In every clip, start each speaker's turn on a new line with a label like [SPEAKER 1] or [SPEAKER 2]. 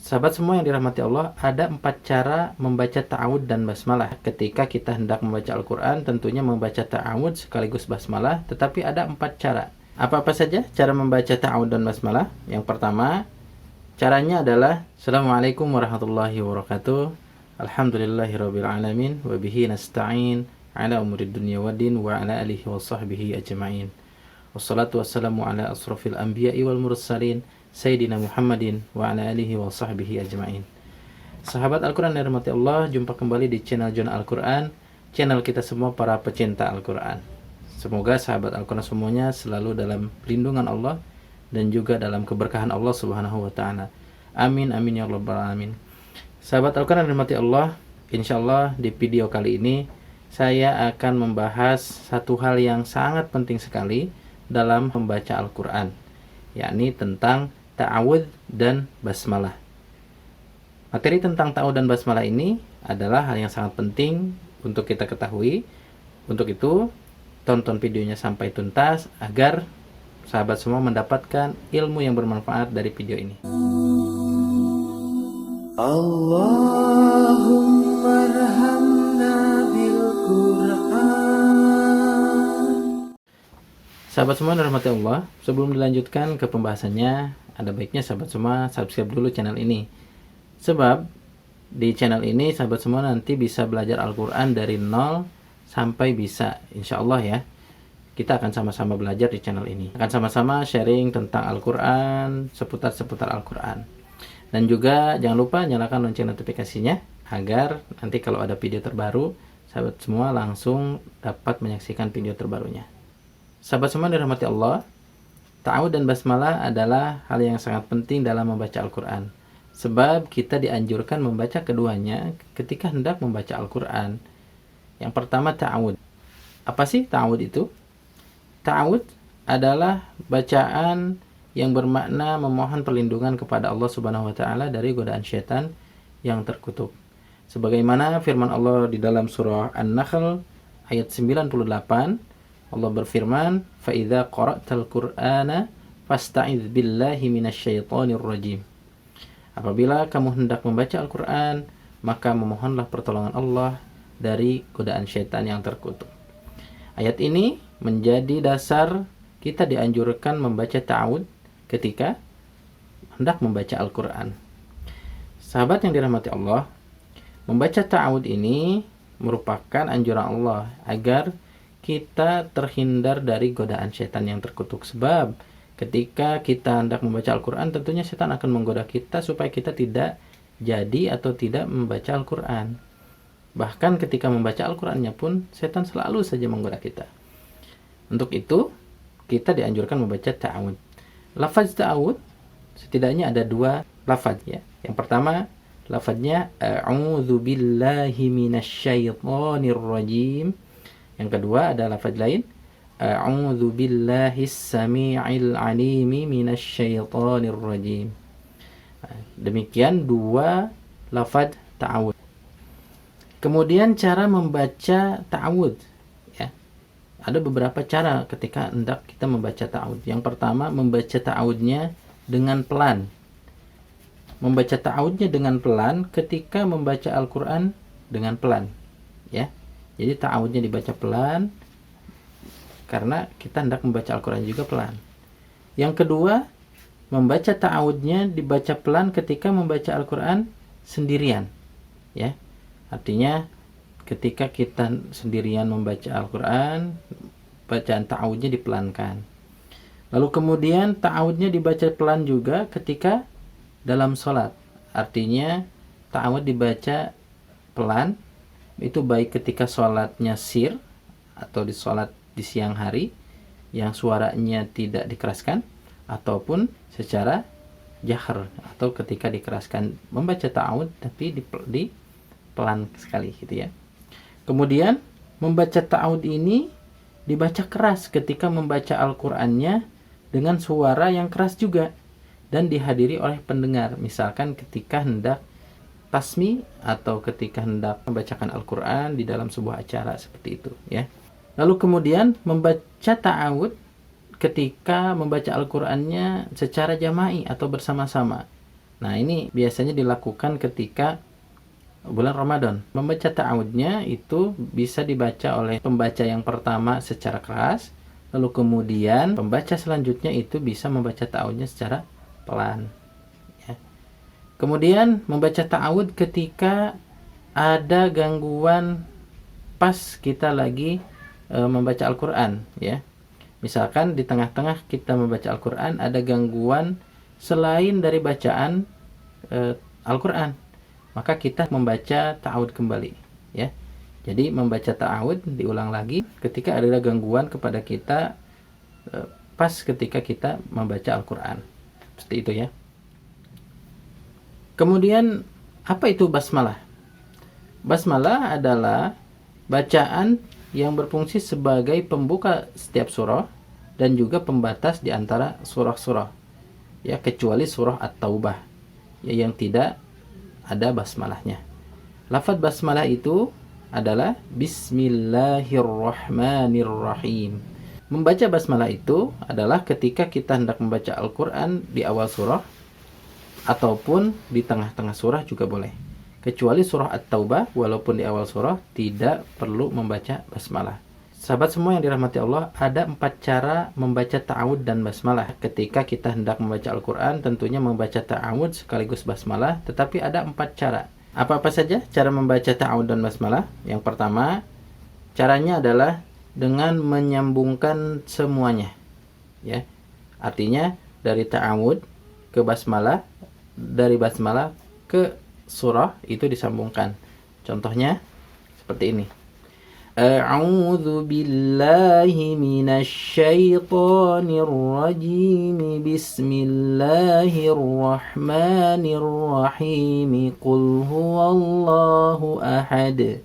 [SPEAKER 1] Sahabat semua yang dirahmati Allah, ada 4 cara membaca ta'awud dan basmalah. Ketika kita hendak membaca Al-Quran, tentunya membaca ta'awud sekaligus basmalah, tetapi ada 4 cara. Apa-apa saja cara membaca ta'awud dan basmalah? Yang pertama, caranya adalah Assalamualaikum warahmatullahi wabarakatuh. Alhamdulillahirrabbilalamin. Wabihi nasta'in ala umurid dunia waddin wa ala alihi wa sahbihi ajma'in. Wassalatu wassalamu ala asrafil anbiya'i wal mursalin Sayyidina Muhammadin wa ala alihi wa sahbihi ajma'in. Sahabat Al-Quran dan rahmati Allah, jumpa kembali di channel Jona Al-Quran, channel kita semua para pecinta Al-Quran. Semoga sahabat Al-Quran semuanya selalu dalam lindungan Allah dan juga dalam keberkahan Allah Subhanahu wa taala. Amin amin ya rabbal alamin. Sahabat Al-Quran dan rahmati Allah, insyaallah di video kali ini saya akan membahas satu hal yang sangat penting sekali dalam membaca Al-Quran, yakni tentang ta'awud dan basmalah. Materi tentang ta'awud dan basmalah ini adalah hal yang sangat penting untuk kita ketahui. Untuk itu, tonton videonya sampai tuntas agar sahabat semua mendapatkan ilmu yang bermanfaat dari video ini. Allahumma arhamna bil Qur'an. Sahabat semua dirahmati Allah, sebelum dilanjutkan ke pembahasannya, ada baiknya sahabat semua subscribe dulu channel ini. Sebab di channel ini sahabat semua nanti bisa belajar Al-Quran dari nol sampai bisa, insya Allah ya. Kita akan sama-sama belajar di channel ini. Akan sama-sama sharing tentang Al-Quran, seputar Al-Quran. Dan juga jangan lupa nyalakan lonceng notifikasinya, agar nanti kalau ada video terbaru, sahabat semua langsung dapat menyaksikan video terbarunya. Sahabat semua dirahmati Allah, ta'awud dan basmalah adalah hal yang sangat penting dalam membaca Al-Quran. Sebab kita dianjurkan membaca keduanya ketika hendak membaca Al-Quran. Yang pertama ta'awud. Apa sih ta'awud itu? Ta'awud adalah bacaan yang bermakna memohon perlindungan kepada Allah Subhanahu wa taala dari godaan syaitan yang terkutuk. Sebagaimana firman Allah di dalam surah An-Nahl ayat 98, Allah berfirman, "Fa-idza qara'tal Qur'ana fasta'idz billahi minasyaitonir rajim." Apabila kamu hendak membaca Al-Qur'an, maka memohonlah pertolongan Allah dari godaan syaitan yang terkutuk. Ayat ini menjadi dasar kita dianjurkan membaca ta'awud ketika hendak membaca Al-Qur'an. Sahabat yang dirahmati Allah, membaca ta'awud ini merupakan anjuran Allah agar kita terhindar dari godaan setan yang terkutuk. Sebab ketika kita hendak membaca Al-Quran, tentunya setan akan menggoda kita supaya kita tidak jadi atau tidak membaca Al-Quran. Bahkan ketika membaca Al-Qurannya pun, setan selalu saja menggoda kita. Untuk itu, kita dianjurkan membaca ta'awud. Lafaz ta'awud setidaknya ada 2 lafaz ya. Yang pertama, lafaznya a'udzu billahi minasyaitonir rajim. Yang kedua ada lafaz lain, a'udzu billahis samii'il 'alimi minasyaitonir rajim. Demikian 2 lafaz ta'awud. Kemudian cara membaca ta'awud ya. Ada beberapa cara ketika hendak kita membaca ta'awud. Yang pertama, membaca ta'awudnya dengan pelan. Membaca ta'awudnya dengan pelan ketika membaca Al-Qur'an dengan pelan ya. Jadi ta'awudnya dibaca pelan karena kita hendak membaca Al-Quran juga pelan. Yang kedua, membaca ta'awudnya dibaca pelan ketika membaca Al-Quran sendirian ya. Artinya ketika kita sendirian membaca Al-Quran, bacaan ta'awudnya dipelankan. Lalu kemudian ta'awudnya dibaca pelan juga ketika dalam sholat. Artinya ta'awud dibaca pelan, itu baik ketika sholatnya sir atau di sholat di siang hari yang suaranya tidak dikeraskan, ataupun secara jahar atau ketika dikeraskan membaca ta'awud tapi di pelan sekali gitu ya. Kemudian membaca ta'awud ini dibaca keras ketika membaca Al-Qur'annya dengan suara yang keras juga dan dihadiri oleh pendengar. Misalkan ketika hendak tasmi atau ketika hendak membacakan Al-Quran di dalam sebuah acara seperti itu ya. Lalu kemudian membaca ta'awud ketika membaca Al-Qur'annya secara jama'i atau bersama-sama. Nah, ini biasanya dilakukan ketika bulan Ramadan. Membaca ta'awudnya itu bisa dibaca oleh pembaca yang pertama secara keras, lalu kemudian pembaca selanjutnya itu bisa membaca ta'awudnya secara pelan. Ya. Kemudian membaca ta'awud ketika ada gangguan pas kita lagi membaca Al-Quran, ya. Misalkan di tengah-tengah kita membaca Al-Quran ada gangguan selain dari bacaan Al-Quran, maka kita membaca ta'awud kembali, ya. Jadi membaca ta'awud diulang lagi ketika ada gangguan kepada kita pas ketika kita membaca Al-Quran. Seperti itu, ya. Kemudian apa itu basmalah? Basmalah adalah bacaan yang berfungsi sebagai pembuka setiap surah dan juga pembatas di antara surah-surah, ya, kecuali surah At-Taubah, ya, yang tidak ada basmalahnya. Lafaz basmalah itu adalah Bismillahirrahmanirrahim. Membaca basmalah itu adalah ketika kita hendak membaca Al-Quran di awal surah ataupun di tengah-tengah surah juga boleh. Kecuali surah At-Taubah, walaupun di awal surah tidak perlu membaca basmalah. Sahabat semua yang dirahmati Allah, ada 4 cara membaca ta'awud dan basmalah. Ketika kita hendak membaca Al-Quran, tentunya membaca ta'awud sekaligus basmalah, tetapi ada 4 cara. Apa-apa saja cara membaca ta'awud dan basmalah? Yang pertama, caranya adalah dengan menyambungkan semuanya, ya. Artinya dari ta'awud ke basmalah, dari basmalah ke surah itu disambungkan. Contohnya seperti ini. A'udzu billahi minasyaitonir rajim. Bismillahirrahmanirrahim. Qul huwallahu ahad.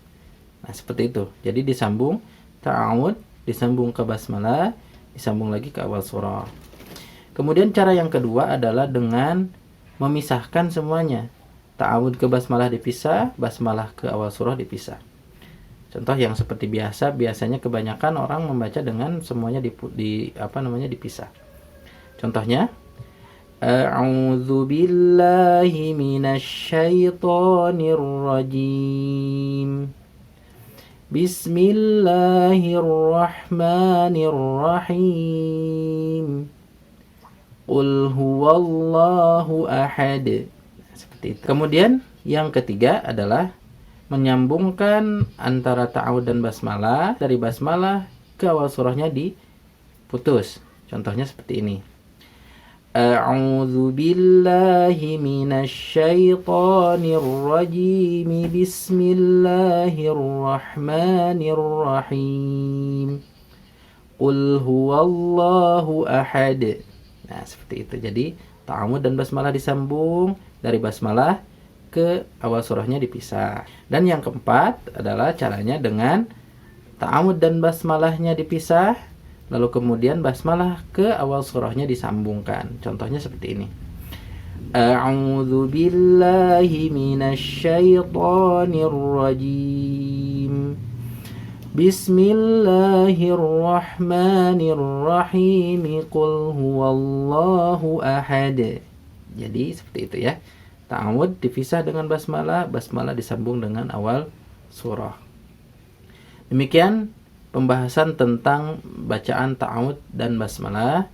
[SPEAKER 1] Nah, seperti itu. Jadi disambung ta'awud, disambung ke basmalah, disambung lagi ke awal surah. Kemudian cara yang kedua adalah dengan memisahkan semuanya. Ta'awud ke basmalah dipisah, basmalah ke awal surah dipisah. Contoh yang seperti biasa, biasanya kebanyakan orang membaca dengan semuanya dipisah. Contohnya, A'udzu billahi minasyaitonir rajim. Bismillahirrahmanirrahim. Qul huwallahu ahad. Seperti itu. Kemudian yang ketiga adalah menyambungkan antara ta'awud dan basmalah. Dari basmalah ke awal surahnya diputus. Contohnya seperti ini. A'udzu billahi minasyaitonir rajim. Bismillahirrahmanirrahim. Qul huwallahu ahad. Nah, seperti itu. Jadi ta'awud dan basmalah disambung, dari basmalah ke awal surahnya dipisah. Dan yang keempat adalah caranya dengan ta'awud dan basmalahnya dipisah, lalu kemudian basmalah ke awal surahnya disambungkan. Contohnya seperti ini. A'udzu billahi minasyaitonir rajim. Bismillahirrahmanirrahim. Qul huwallahu ahad. Jadi seperti itu, ya. Ta'awud dipisah dengan basmalah, basmalah disambung dengan awal surah. Demikian pembahasan tentang bacaan ta'awud dan basmalah.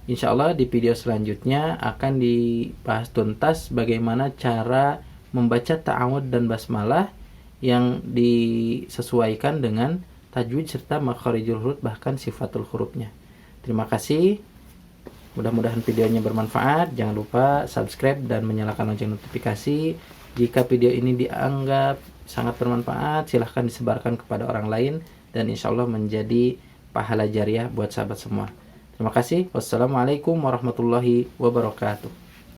[SPEAKER 1] Insyaallah di video selanjutnya akan dibahas tuntas bagaimana cara membaca ta'awud dan basmalah yang disesuaikan dengan tajwid serta makharijul huruf, bahkan sifatul hurufnya. Terima kasih. Mudah-mudahan videonya bermanfaat. Jangan lupa subscribe dan menyalakan lonceng notifikasi. Jika video ini dianggap sangat bermanfaat, silahkan disebarkan kepada orang lain dan insya Allah menjadi pahala jariah buat sahabat semua. Terima kasih. Wassalamualaikum warahmatullahi wabarakatuh.